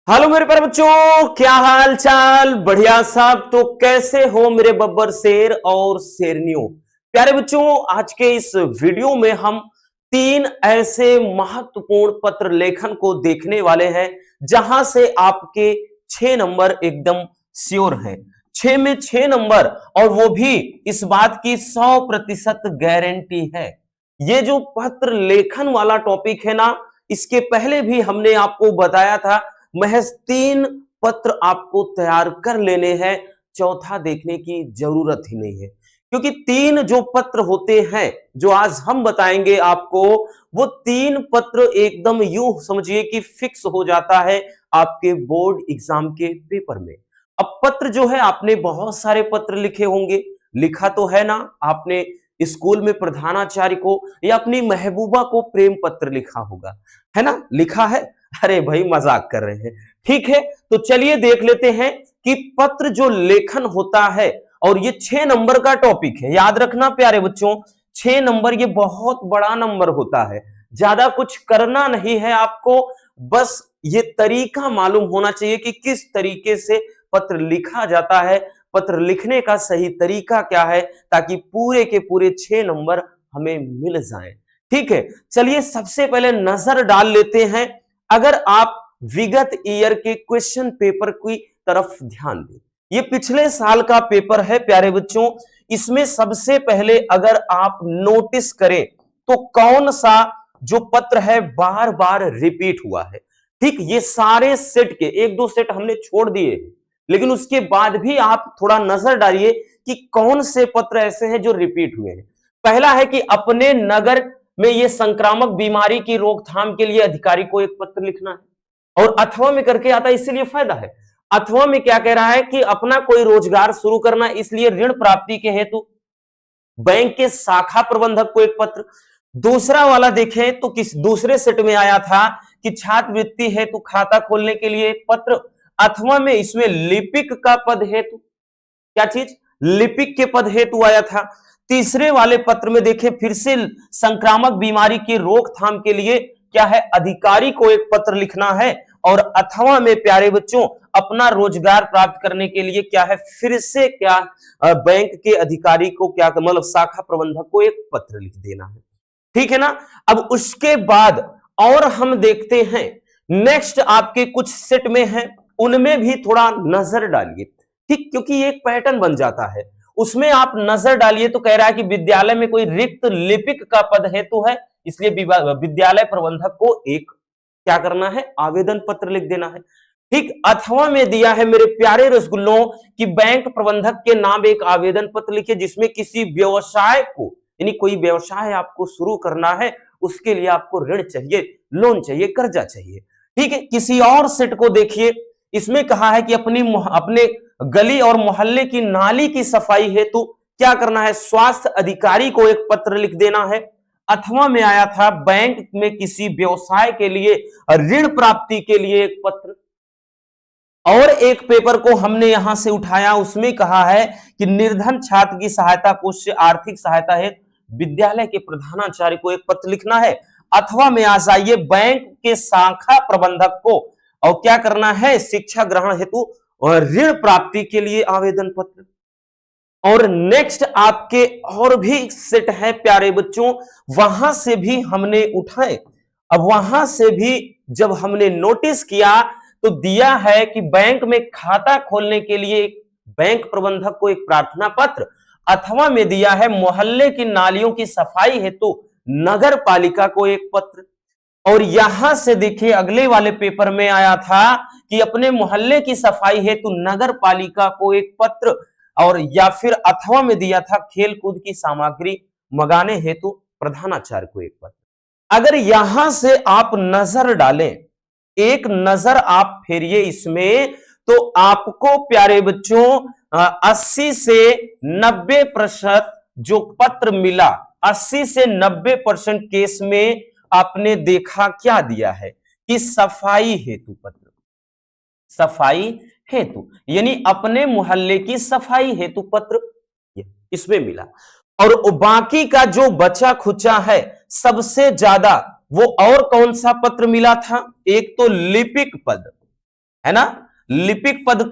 Hello मेरे प्यारे बच्चों, क्या हाल चाल। बढ़िया साहब। तो कैसे हो मेरे बब्बर शेर और शेरनियों। प्यारे बच्चों, आज के इस वीडियो में हम तीन ऐसे महत्वपूर्ण पत्र लेखन को देखने वाले हैं जहां से आपके 6 नंबर एकदम श्योर हैं। 6 में 6 नंबर, और वो भी इस बात की 100% गारंटी है। ये जो पत्र लेखन वाला टॉपिक है ना, इसके पहले भी हमने आपको बताया था महज 3 पत्र आपको तैयार कर लेने हैं, चौथा देखने की जरूरत ही नहीं है। क्योंकि 3 जो पत्र होते हैं जो आज हम बताएंगे आपको, वो 3 पत्र एकदम यूं समझिए कि फिक्स हो जाता है आपके बोर्ड एग्जाम के पेपर में। अब पत्र जो है, आपने बहुत सारे पत्र लिखे होंगे, लिखा तो है ना आपने स्कूल में प्रधानाचार्य को या अपनी महबूबा को प्रेम पत्र लिखा होगा, है ना, लिखा है। अरे भाई मजाक कर रहे हैं। ठीक है, तो चलिए देख लेते हैं कि पत्र जो लेखन होता है, और ये 6 नंबर का टॉपिक है, याद रखना प्यारे बच्चों। 6 नंबर ये बहुत बड़ा नंबर होता है, ज्यादा कुछ करना नहीं है आपको, बस ये तरीका मालूम होना चाहिए कि किस तरीके से पत्र लिखा जाता है, पत्र लिखने का सही तरीका क्या है, ताकि पूरे के पूरे 6 नंबर हमें मिल जाएं। ठीक है, चलिए सबसे पहले नजर डाल लेते हैं। अगर आप विगत ईयर के क्वेश्चन पेपर की तरफ ध्यान दें, ये पिछले साल का पेपर है प्यारे बच्चों। इसमें सबसे पहले अगर आप नोटिस करें तो कौन सा जो पत्र है बार बार रिपीट हुआ है। ठीक, ये सारे सेट के 1-2 सेट हमने छोड़ दिए हैं, लेकिन उसके बाद भी आप थोड़ा नजर डालिए कि कौन से पत्र ऐसे हैं जो रिपीट हुए हैं। पहला है कि अपने नगर में ये संक्रामक बीमारी की रोकथाम के लिए अधिकारी को एक पत्र लिखना है। और अथवा में करके आता है, इसीलिए फायदा है। अथवा में क्या कह रहा है कि अपना कोई रोजगार शुरू करना, इसलिए ऋण प्राप्ति के हेतु बैंक के शाखा प्रबंधक को एक पत्र। दूसरा वाला देखें तो किस दूसरे सेट में आया था कि छात्रवृत्ति हेतु खाता खोलने के लिए एक पत्र। अथवा में इसमें लिपिक का पद हेतु, क्या चीज, लिपिक के पद हेतु आया था। तीसरे वाले पत्र में देखें, फिर से संक्रामक बीमारी की रोकथाम के लिए क्या है, अधिकारी को एक पत्र लिखना है। और अथवा में प्यारे बच्चों अपना रोजगार प्राप्त करने के लिए क्या है, फिर से क्या, बैंक के अधिकारी को क्या, मतलब शाखा प्रबंधक को एक पत्र लिख देना है। ठीक है ना। अब उसके बाद और हम देखते हैं नेक्स्ट आपके कुछ सेट में है, उनमें भी थोड़ा नजर डालिए। ठीक, क्योंकि ये एक पैटर्न बन जाता है, उसमें आप नजर डालिए। तो कह रहा है कि विद्यालय में कोई रिक्त लिपिक का पद हेतु है, इसलिए विद्यालय प्रबंधक को एक क्या करना है, आवेदन पत्र लिख देना है। ठीक, अथवा में दिया है मेरे प्यारे रसगुल्लों कि बैंक प्रबंधक के नाम एक आवेदन पत्र लिखिए, जिसमें किसी व्यवसाय को, यानी कोई व्यवसाय आपको शुरू करना है, उसके लिए आपको ऋण चाहिए, लोन चाहिए, कर्जा चाहिए। ठीक है, किसी और सेट को देखिए, इसमें कहा है कि अपने गली और मोहल्ले की नाली की सफाई हेतु क्या करना है, स्वास्थ्य अधिकारी को एक पत्र लिख देना है। अथवा में आया था बैंक में किसी व्यवसाय के लिए ऋण प्राप्ति के लिए एक पत्र। और एक पेपर को हमने यहां से उठाया, उसमें कहा है कि निर्धन छात्र की सहायता कोष से आर्थिक सहायता हेतु विद्यालय के प्रधानाचार्य को एक पत्र लिखना है। अथवा में आ जाइए, बैंक के शाखा प्रबंधक को और क्या करना है, शिक्षा ग्रहण हेतु और ऋण प्राप्ति के लिए आवेदन पत्र। और नेक्स्ट आपके और भी सेट है प्यारे बच्चों, वहां से भी हमने उठाए। अब वहां से भी जब हमने नोटिस किया तो दिया है कि बैंक में खाता खोलने के लिए बैंक प्रबंधक को एक प्रार्थना पत्र। अथवा में दिया है मोहल्ले की नालियों की सफाई हेतु नगर पालिका को एक पत्र। और यहां से देखिए अगले वाले पेपर में आया था कि अपने मोहल्ले की सफाई हेतु नगर पालिका को एक पत्र। और या फिर अथवा में दिया था खेल कूद की सामग्री मंगाने हेतु प्रधानाचार्य को एक पत्र। अगर यहां से आप नजर डालें, एक नजर आप फेरिए इसमें, तो आपको प्यारे बच्चों 80 से 90% जो पत्र मिला, 80 से 90% केस में आपने देखा क्या दिया है कि सफाई हेतु पत्र, सफाई हेतु, यानी अपने मोहल्ले की सफाई हेतु पत्र इसमें मिला। और बाकी का जो बचा खुचा है, सबसे ज्यादा वो और कौन सा पत्र मिला था, एक तो लिपिक पद, है ना। लिपिक पद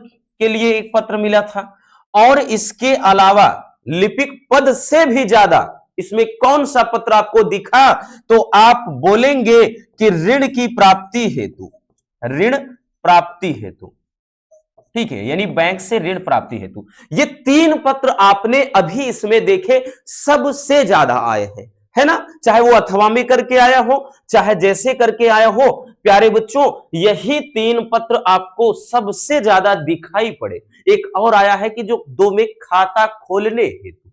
के लिए एक पत्र मिला था, और इसके अलावा लिपिक पद से भी ज्यादा इसमें कौन सा पत्र आपको दिखा, तो आप बोलेंगे कि ऋण की प्राप्ति हेतु, ऋण प्राप्ति हेतु, ठीक है, यानी बैंक से ऋण प्राप्ति हेतु। ये 3 पत्र आपने अभी इसमें देखे सबसे ज्यादा आए हैं, है ना। चाहे वो अथवा में करके आया हो, चाहे जैसे करके आया हो, प्यारे बच्चों यही 3 पत्र आपको सबसे ज्यादा दिखाई पड़े। एक और आया है कि जो 2 में खाता खोलने हेतु,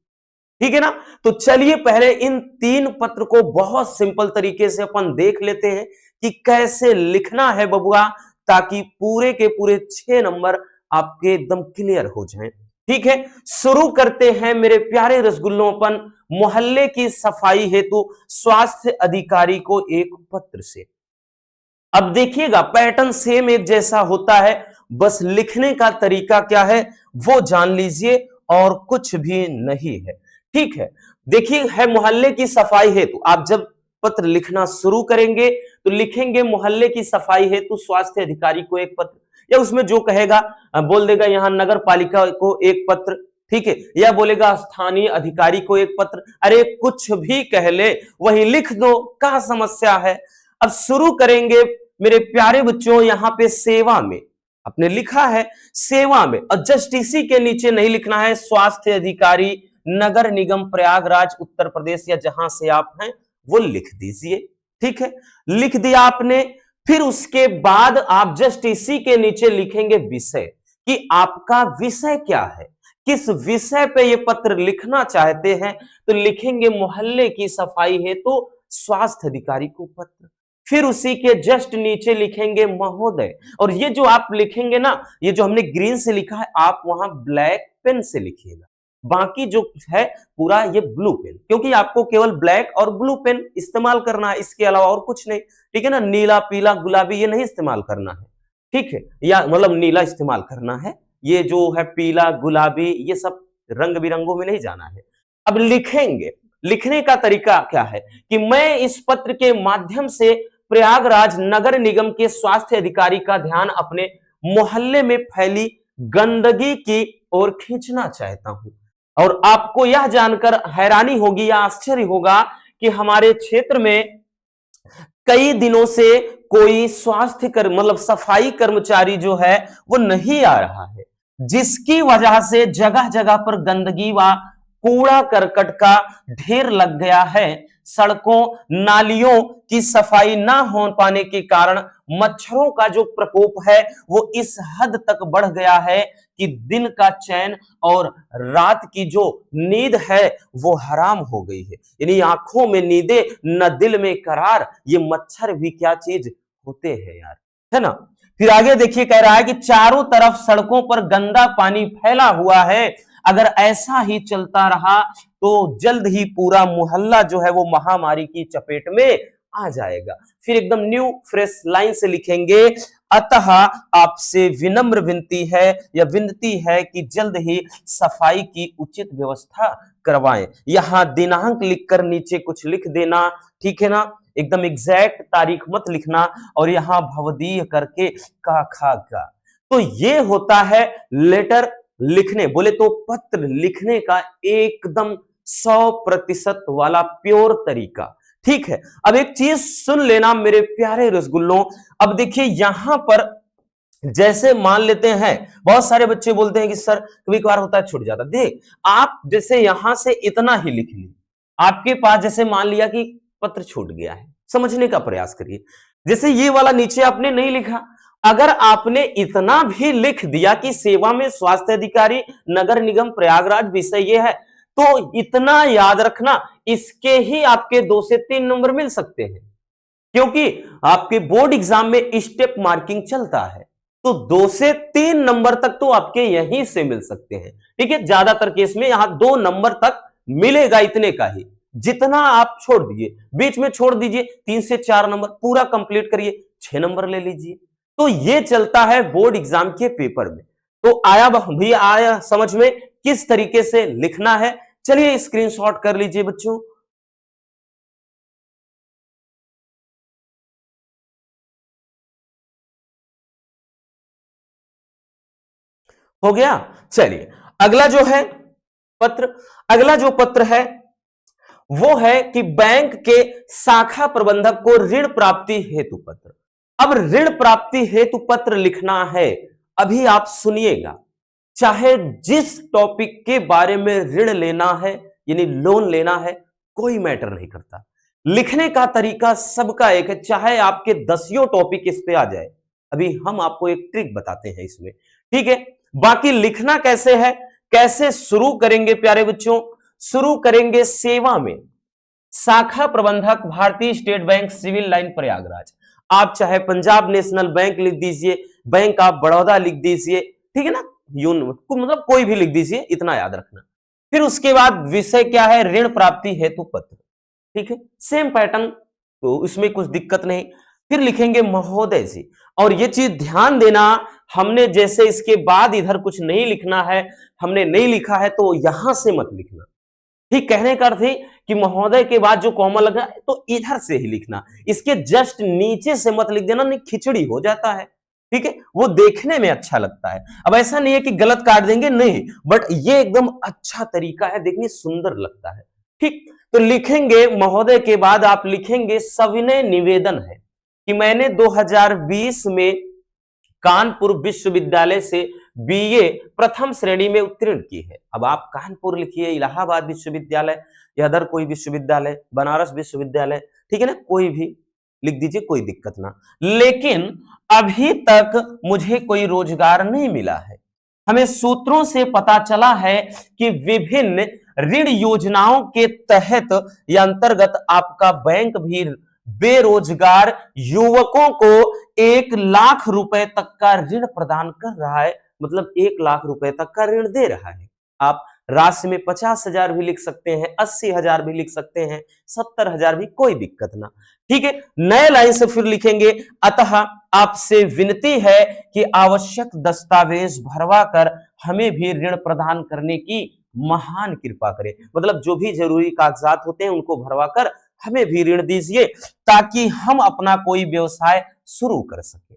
ठीक है ना। तो चलिए पहले इन 3 पत्र को बहुत सिंपल तरीके से अपन देख लेते हैं कि कैसे लिखना है बबुआ, ताकि पूरे के पूरे 6 नंबर आपके एकदम क्लियर हो जाएं। ठीक है, शुरू करते हैं मेरे प्यारे रसगुल्लों, अपन मोहल्ले की सफाई हेतु स्वास्थ्य अधिकारी को एक पत्र से। अब देखिएगा पैटर्न सेम एक जैसा होता है, बस लिखने का तरीका क्या है वो जान लीजिए, और कुछ भी नहीं है। ठीक है, देखिए है मोहल्ले की सफाई हेतु, आप जब पत्र लिखना शुरू करेंगे तो लिखेंगे मोहल्ले की सफाई हेतु स्वास्थ्य अधिकारी को एक पत्र, या उसमें जो कहेगा बोल देगा यहां नगर पालिका को एक पत्र, ठीक है, या बोलेगा स्थानीय अधिकारी को एक पत्र, अरे कुछ भी कह ले वही लिख दो, क्या समस्या है। अब शुरू करेंगे मेरे प्यारे बच्चों, यहां पे सेवा में आपने लिखा है सेवा में, और जस्ट इसी के नीचे नहीं लिखना है स्वास्थ्य अधिकारी नगर निगम प्रयागराज उत्तर प्रदेश, या जहां से आप हैं वो लिख दीजिए। ठीक है, लिख दिया आपने। फिर उसके बाद आप जस्ट इसी के नीचे लिखेंगे विषय, कि आपका विषय क्या है, किस विषय पे ये पत्र लिखना चाहते हैं, तो लिखेंगे मोहल्ले की सफाई हेतु स्वास्थ्य अधिकारी को पत्र। फिर उसी के जस्ट नीचे लिखेंगे महोदय, और ये जो आप लिखेंगे ना, ये जो हमने ग्रीन से लिखा है आप वहां ब्लैक पेन से लिखिएगा, बाकी जो है पूरा ये ब्लू पेन, क्योंकि आपको केवल ब्लैक और ब्लू पेन इस्तेमाल करना है, इसके अलावा और कुछ नहीं। ठीक है ना, नीला पीला गुलाबी ये नहीं इस्तेमाल करना है, ठीक है, या मतलब नीला इस्तेमाल करना है, ये जो है पीला गुलाबी ये सब रंग बिरंगों में नहीं जाना है। अब लिखेंगे, लिखने का तरीका क्या है कि मैं इस पत्र के माध्यम से प्रयागराज नगर निगम के स्वास्थ्य अधिकारी का ध्यान अपने मोहल्ले में फैली गंदगी की ओर खींचना चाहता हूं। और आपको यह जानकर हैरानी होगी या आश्चर्य होगा कि हमारे क्षेत्र में कई दिनों से कोई स्वास्थ्य मतलब सफाई कर्मचारी जो है वो नहीं आ रहा है, जिसकी वजह से जगह जगह पर गंदगी व कूड़ा करकट का ढेर लग गया है। सड़कों नालियों की सफाई ना हो पाने के कारण मच्छरों का जो प्रकोप है वो इस हद तक बढ़ गया है कि दिन का चैन और रात की जो नींद है वो हराम हो गई है। यानी आंखों में नींदें न दिल में करार, ये मच्छर भी क्या चीज होते हैं यार, है ना। फिर आगे देखिए कह रहा है कि चारों तरफ सड़कों पर गंदा पानी फैला हुआ है, अगर ऐसा ही चलता रहा तो जल्द ही पूरा मोहल्ला जो है वो महामारी की चपेट में आ जाएगा। फिर एकदम न्यू फ्रेश लाइन से लिखेंगे, अतः आपसे विनम्र विनती है या विनती है कि जल्द ही सफाई की उचित व्यवस्था करवाएं। यहां दिनांक लिखकर नीचे कुछ लिख देना, ठीक है ना, एकदम एग्जैक्ट तारीख मत लिखना, और यहां भवदीय करके का खा का। तो ये होता है लेटर लिखने, बोले तो पत्र लिखने का एकदम 100% वाला प्योर तरीका। ठीक है, अब एक चीज सुन लेना मेरे प्यारे रसगुल्लों, अब देखिए यहां पर जैसे मान लेते हैं बहुत सारे बच्चे बोलते हैं कि सर कभी कभार होता है छूट जाता, देख आप जैसे यहां से इतना ही लिख ली, आपके पास जैसे मान लिया कि पत्र छूट गया है, समझने का प्रयास करिए। जैसे ये वाला नीचे आपने नहीं लिखा, अगर आपने इतना भी लिख दिया कि सेवा में स्वास्थ्य अधिकारी नगर निगम प्रयागराज विषय ये है, तो इतना याद रखना, इसके ही आपके 2 से 3 नंबर मिल सकते हैं, क्योंकि आपके बोर्ड एग्जाम में स्टेप मार्किंग चलता है, तो 2 से 3 नंबर तक तो आपके यहीं से मिल सकते हैं। ठीक है, ज्यादातर केस में यहां 2 नंबर तक मिलेगा, इतने का ही, जितना आप छोड़ दीजिए बीच में छोड़ दीजिए 3 से 4 नंबर, पूरा कंप्लीट करिए 6 नंबर ले लीजिए। तो ये चलता है बोर्ड एग्जाम के पेपर में। तो आया भैया, आया समझ में किस तरीके से लिखना है। चलिए स्क्रीनशॉट कर लीजिए बच्चों। हो गया। चलिए अगला जो है पत्र, अगला जो पत्र है वो है कि बैंक के शाखा प्रबंधक को ऋण प्राप्ति हेतु पत्र। अब ऋण प्राप्ति हेतु पत्र लिखना है, अभी आप सुनिएगा, चाहे जिस टॉपिक के बारे में ऋण लेना है यानी लोन लेना है, कोई मैटर नहीं करता। लिखने का तरीका सबका एक है, चाहे आपके 10 टॉपिक इस पे आ जाए। अभी हम आपको एक ट्रिक बताते हैं इसमें, ठीक है। बाकी लिखना कैसे है, कैसे शुरू करेंगे प्यारे बच्चों, शुरू करेंगे सेवा में, शाखा प्रबंधक Bharatiya state bank civil line Prayagraj. आप चाहे पंजाब नेशनल बैंक लिख दीजिए, बैंक ऑफ बड़ौदा लिख दीजिए, ठीक है ना, मतलब कोई भी लिख दीजिए, इतना याद रखना। फिर उसके बाद विषय क्या है, ऋण प्राप्ति हेतु पत्र, ठीक है, सेम पैटर्न, तो इसमें कुछ दिक्कत नहीं। फिर लिखेंगे महोदय जी, और ये चीज ध्यान देना, हमने जैसे इसके बाद इधर कुछ नहीं लिखना है, हमने नहीं लिखा है तो यहां से मत लिखना, ठीक। कहने का अर्थ है कि महोदय के बाद जो कॉमा लगा तो इधर से ही लिखना, इसके जस्ट नीचे से मत लिख देना, नहीं खिचड़ी हो जाता है, ठीक है, वो देखने में अच्छा लगता है। अब ऐसा नहीं है कि गलत काट देंगे, नहीं, बट ये एकदम अच्छा तरीका है, देखने सुंदर लगता है, ठीक। तो लिखेंगे महोदय के बाद आप लिखेंगे सविनय निवेदन है कि मैंने 2020 में कानपुर विश्वविद्यालय से बीए प्रथम श्रेणी में उत्तीर्ण की है। अब आप कानपुर लिखिए, इलाहाबाद विश्वविद्यालय या अदर कोई विश्वविद्यालय, बनारस विश्वविद्यालय, ठीक है ना, कोई भी लिख दीजिए, कोई दिक्कत ना। लेकिन अभी तक मुझे कोई रोजगार नहीं मिला है। हमें सूत्रों से पता चला है कि विभिन्न ऋण योजनाओं के तहत या अंतर्गत आपका बैंक भी बेरोजगार युवकों को 1 लाख रुपए तक का ऋण प्रदान कर रहा है, मतलब 1 लाख रुपए तक का ऋण दे रहा है। आप राशि में 50,000 भी लिख सकते हैं, 80,000 भी लिख सकते हैं, 70,000 भी, कोई दिक्कत ना, ठीक है। नए लाइन से फिर लिखेंगे, अतः आपसे विनती है कि आवश्यक दस्तावेज भरवा कर हमें भी ऋण प्रदान करने की महान कृपा करें, मतलब जो भी जरूरी कागजात होते हैं उनको भरवा कर हमें भी ऋण दीजिए ताकि हम अपना कोई व्यवसाय शुरू कर सके।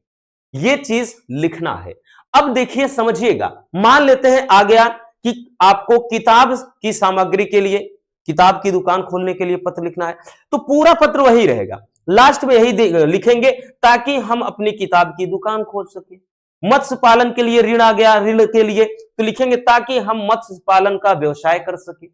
ये चीज लिखना है। अब देखिए समझिएगा, मान लेते हैं आ गया कि आपको किताब की सामग्री के लिए, किताब की दुकान खोलने के लिए पत्र लिखना है, तो पूरा पत्र वही रहेगा, लास्ट में यही लिखेंगे ताकि हम अपनी किताब की दुकान खोल सके। मत्स्य पालन के लिए ऋण आ गया, ऋण के लिए तो लिखेंगे ताकि हम मत्स्य पालन का व्यवसाय कर सके।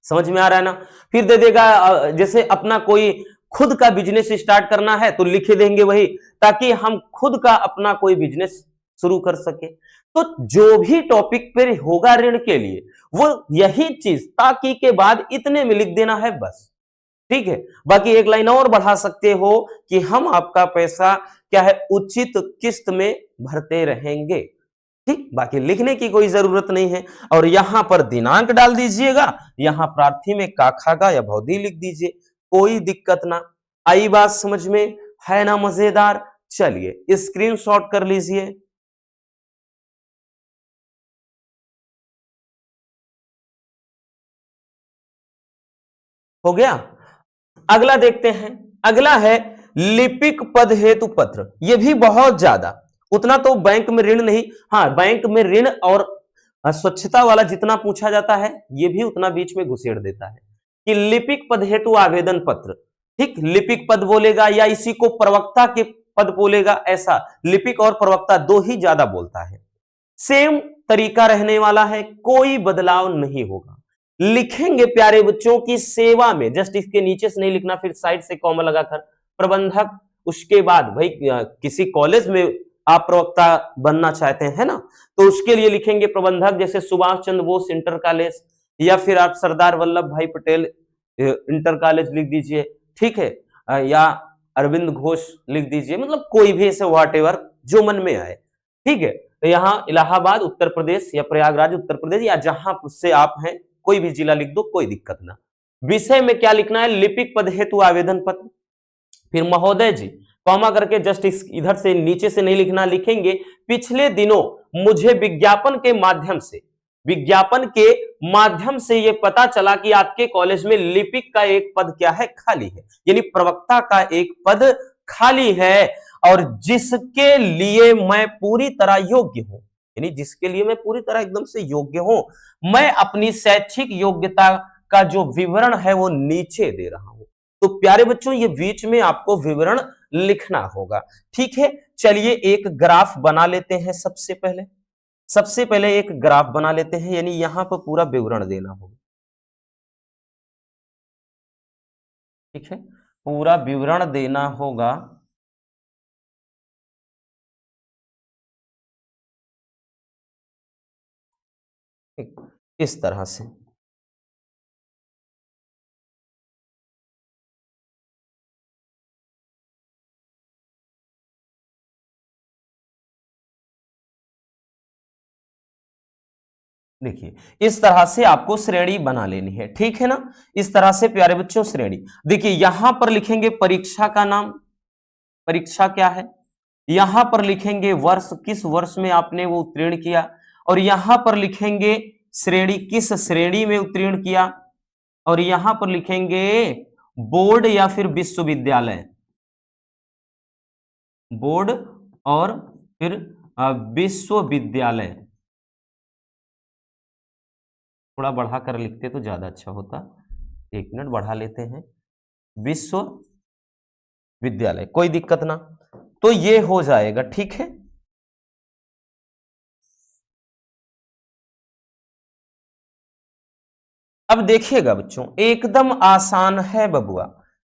समझ में आ रहा है ना। फिर दे देगा जैसे अपना कोई खुद का बिजनेस स्टार्ट करना है तो लिख देंगे वही, ताकि हम खुद का अपना कोई बिजनेस शुरू कर सके। तो जो भी टॉपिक पे होगा ऋण के लिए वो यही चीज ताकि के बाद इतने में लिख देना है बस, ठीक है। बाकी एक लाइन और बढ़ा सकते हो कि हम आपका पैसा क्या है उचित किस्त में भरते रहेंगे, ठीक। बाकी लिखने की कोई जरूरत नहीं है। और यहां पर दिनांक डाल दीजिएगा, यहां प्रार्थी में काखागा या भौदी लिख दीजिए, कोई दिक्कत ना। आई बात समझ में, है ना मजेदार। चलिए स्क्रीनशॉट कर लीजिए। हो गया। अगला देखते हैं, अगला है लिपिक पद हेतु पत्र। यह भी बहुत ज्यादा, उतना तो बैंक में ऋण नहीं, हाँ बैंक में ऋण और स्वच्छता वाला जितना पूछा जाता है यह भी उतना बीच में घुसेड़ देता है कि लिपिक पद हेतु आवेदन पत्र, ठीक। लिपिक पद बोलेगा या इसी को प्रवक्ता के पद बोलेगा, ऐसा लिपिक और प्रवक्ता दो ही ज्यादा बोलता है। सेम तरीका रहने वाला है, कोई बदलाव नहीं होगा। लिखेंगे प्यारे बच्चों की सेवा में, जस्ट इसके नीचे से नहीं लिखना, फिर साइड से कॉमा लगाकर प्रबंधक। उसके बाद भाई किसी कॉलेज में आप प्रवक्ता बनना चाहते हैं ना, तो उसके लिए लिखेंगे प्रबंधक, जैसे सुभाष चंद्र बोस इंटर कॉलेज या फिर आप सरदार वल्लभ भाई पटेल इंटर कॉलेज लिख दीजिए, ठीक है, या अरविंद घोष लिख दीजिए, मतलब कोई भी ऐसे व्हाटएवर जो मन में आए, ठीक है। तो यहाँ इलाहाबाद उत्तर प्रदेश या प्रयागराज उत्तर प्रदेश या जहां से आप हैं कोई भी जिला लिख दो, कोई दिक्कत ना। विषय में क्या लिखना है, लिपिक पद हेतु आवेदन पत्र। फिर महोदय जी कॉमा करके जस्ट इधर से नीचे से नहीं लिखना, लिखेंगे पिछले दिनों मुझे विज्ञापन के माध्यम से यह पता चला कि आपके कॉलेज में लिपिक का एक पद क्या है, खाली है, यानी प्रवक्ता का एक पद खाली है और जिसके लिए मैं पूरी तरह योग्य हूं। यानी जिसके लिए मैं पूरी तरह एकदम से योग्य हूं, मैं अपनी शैक्षिक योग्यता का जो विवरण है वो नीचे दे रहा हूं। तो प्यारे बच्चों, ये बीच में आपको विवरण लिखना होगा। ठीक है, चलिए एक ग्राफ बना लेते हैं। सबसे पहले एक ग्राफ बना लेते हैं, यानी यहां पर पूरा विवरण देना होगा। ठीक है, पूरा विवरण देना होगा। ठीक, इस तरह से। देखिए, इस तरह से आपको श्रेणी बना लेनी है। ठीक है ना, इस तरह से प्यारे बच्चों श्रेणी। देखिए, यहां पर लिखेंगे परीक्षा का नाम, परीक्षा क्या है। यहां पर लिखेंगे वर्ष, किस वर्ष में आपने वो उत्तीर्ण किया। और यहां पर लिखेंगे श्रेणी, किस श्रेणी में उत्तीर्ण किया। और यहां पर लिखेंगे बोर्ड या फिर विश्वविद्यालय, बोर्ड और फिर विश्वविद्यालय। थोड़ा बढ़ा कर लिखते तो ज्यादा अच्छा होता। एक मिनट बढ़ा लेते हैं, विश्वविद्यालय, कोई दिक्कत ना। तो ये हो जाएगा। ठीक है, अब देखिएगा बच्चों, एकदम आसान है बबुआ।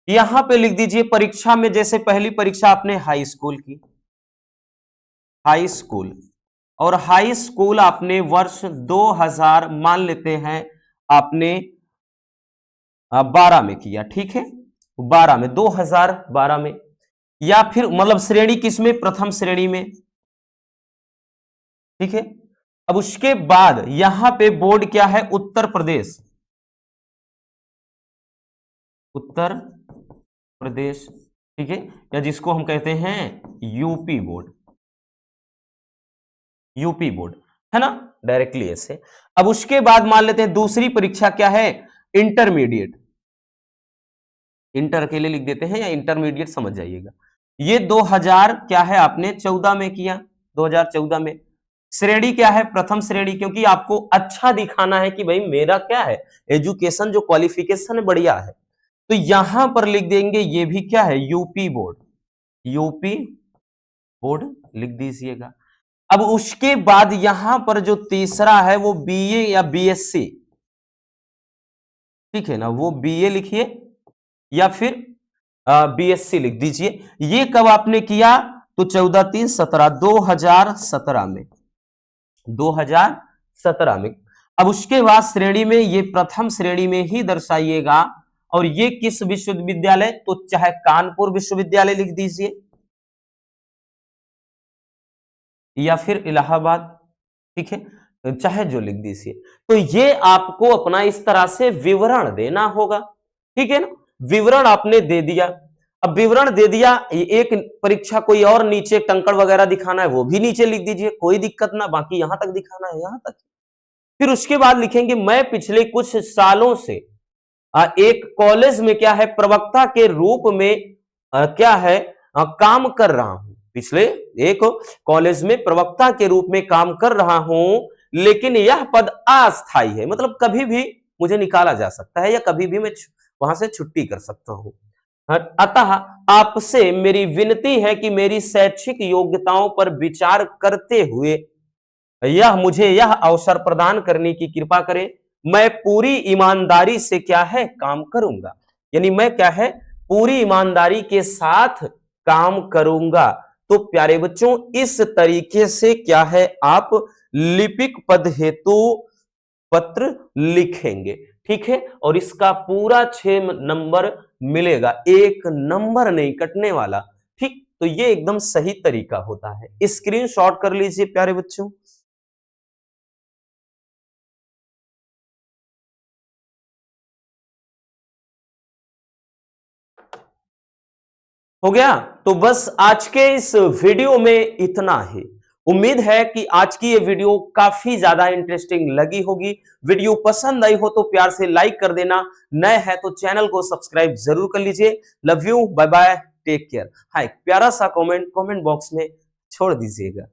यहां पे लिख दीजिए परीक्षा में, जैसे पहली परीक्षा आपने हाई स्कूल की, हाई स्कूल, और हाई स्कूल आपने वर्ष 2000 मान लेते हैं आपने 12 में किया। ठीक है, 12 में, 2012 में। या फिर मतलब श्रेणी किसमें, प्रथम श्रेणी में। ठीक है, अब उसके बाद यहां पे बोर्ड क्या है, उत्तर प्रदेश, उत्तर प्रदेश। ठीक है, या जिसको हम कहते हैं यूपी बोर्ड, यूपी बोर्ड, है ना, डायरेक्टली ऐसे। अब उसके बाद मान लेते हैं दूसरी परीक्षा क्या है, इंटरमीडिएट। इंटर अकेले लिख देते हैं या इंटरमीडिएट समझ जाइएगा। ये 2000 क्या है, आपने 14 में किया, 2014 में। श्रेणी क्या है, प्रथम श्रेणी, क्योंकि आपको अच्छा दिखाना है कि भाई मेरा क्या है, एजुकेशन जो क्वालिफिकेशन है बढ़िया है। तो यहां पर लिख देंगे ये भी क्या है, यूपी बोर्ड, यूपी बोर्ड लिख दीजिएगा। अब उसके बाद यहां पर जो तीसरा है वो बीए या बीएससी। ठीक है ना, वो बीए लिखिए या फिर बीएससी लिख दीजिए। ये कब आपने किया, तो 14/3/17, 2017 में, 2017 में। अब उसके बाद श्रेणी में ये प्रथम श्रेणी में ही दर्शाइएगा। और ये किस विश्वविद्यालय, तो चाहे कानपुर विश्वविद्यालय लिख दीजिए या फिर इलाहाबाद। ठीक है, चाहे जो लिख दीजिए। तो ये आपको अपना इस तरह से विवरण देना होगा। ठीक है ना, विवरण आपने दे दिया। अब विवरण दे दिया, एक परीक्षा कोई और नीचे टंकड़ वगैरह दिखाना है वो भी नीचे लिख दीजिए, कोई दिक्कत ना, बाकी यहां तक दिखाना है यहां तक। फिर उसके बाद लिखेंगे मैं पिछले कुछ सालों से एक कॉलेज में क्या है, प्रवक्ता के रूप में क्या है, काम कर रहा हूं। पिछले एक कॉलेज में प्रवक्ता के रूप में काम कर रहा हूं, लेकिन यह पद अस्थायी है, मतलब कभी भी मुझे निकाला जा सकता है या कभी भी मैं वहां से छुट्टी कर सकता हूं। अतः आपसे मेरी विनती है कि मेरी शैक्षिक योग्यताओं पर विचार करते हुए यह मुझे यह अवसर प्रदान करने की कृपा करें। मैं पूरी ईमानदारी से क्या है, काम करूंगा। यानी मैं क्या है, पूरी ईमानदारी के साथ काम करूंगा। तो प्यारे बच्चों, इस तरीके से क्या है, आप लिपिक पद हेतु पत्र लिखेंगे। ठीक है, और इसका पूरा 6 नंबर मिलेगा, 1 नंबर नहीं कटने वाला। ठीक, तो ये एकदम सही तरीका होता है। स्क्रीनशॉट कर लीजिए प्यारे बच्चों। हो गया। तो बस आज के इस वीडियो में इतना ही। उम्मीद है कि आज की ये वीडियो काफी ज्यादा इंटरेस्टिंग लगी होगी। वीडियो पसंद आई हो तो प्यार से लाइक कर देना, नए है तो चैनल को सब्सक्राइब जरूर कर लीजिए। Love you, bye bye, take care. हाँ, एक प्यारा सा कमेंट बॉक्स में छोड़ दीजिएगा।